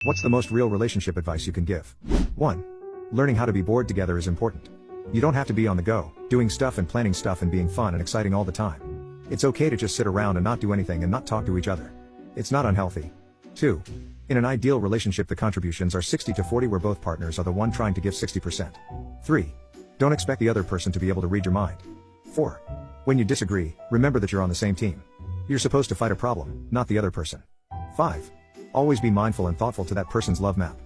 What's the most real relationship advice you can give? 1. Learning how to be bored together is important. You don't have to be on the go, doing stuff and planning stuff and being fun and exciting all the time. It's okay to just sit around and not do anything and not talk to each other. It's not unhealthy. 2. In an ideal relationship, the contributions are 60-40, where both partners are the one trying to give 60%. 3. Don't expect the other person to be able to read your mind. 4. When you disagree, remember that you're on the same team. You're supposed to fight a problem, not the other person. 5. Always be mindful and thoughtful to that person's love map.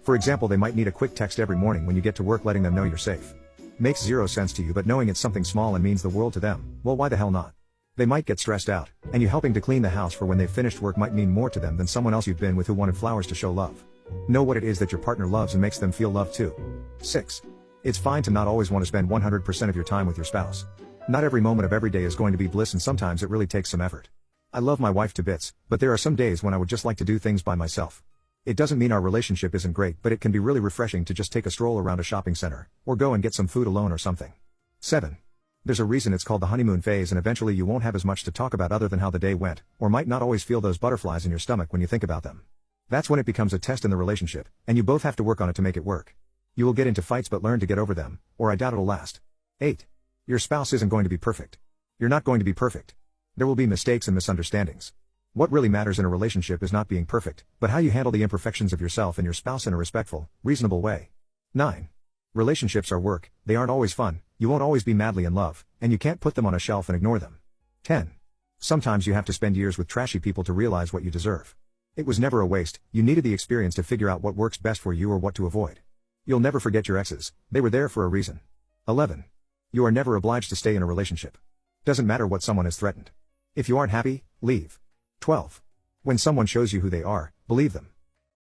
For example, they might need a quick text every morning when you get to work letting them know you're safe. Makes zero sense to you, but knowing it's something small and means the world to them, well, why the hell not? They might get stressed out, and you helping to clean the house for when they've finished work might mean more to them than someone else you've been with who wanted flowers to show love. Know what it is that your partner loves and makes them feel loved too. 6. It's fine to not always want to spend 100% of your time with your spouse. Not every moment of every day is going to be bliss, and sometimes it really takes some effort. I love my wife to bits, but there are some days when I would just like to do things by myself. It doesn't mean our relationship isn't great, but it can be really refreshing to just take a stroll around a shopping center, or go and get some food alone or something. 7. There's a reason it's called the honeymoon phase, and eventually you won't have as much to talk about other than how the day went, or might not always feel those butterflies in your stomach when you think about them. That's when it becomes a test in the relationship, and you both have to work on it to make it work. You will get into fights, but learn to get over them, or I doubt it'll last. 8. Your spouse isn't going to be perfect. You're not going to be perfect. There will be mistakes and misunderstandings. What really matters in a relationship is not being perfect, but how you handle the imperfections of yourself and your spouse in a respectful, reasonable way. 9. Relationships are work, they aren't always fun, you won't always be madly in love, and you can't put them on a shelf and ignore them. 10. Sometimes you have to spend years with trashy people to realize what you deserve. It was never a waste, you needed the experience to figure out what works best for you or what to avoid. You'll never forget your exes, they were there for a reason. 11. You are never obliged to stay in a relationship. Doesn't matter what someone has threatened. If you aren't happy, leave. 12. When someone shows you who they are, believe them.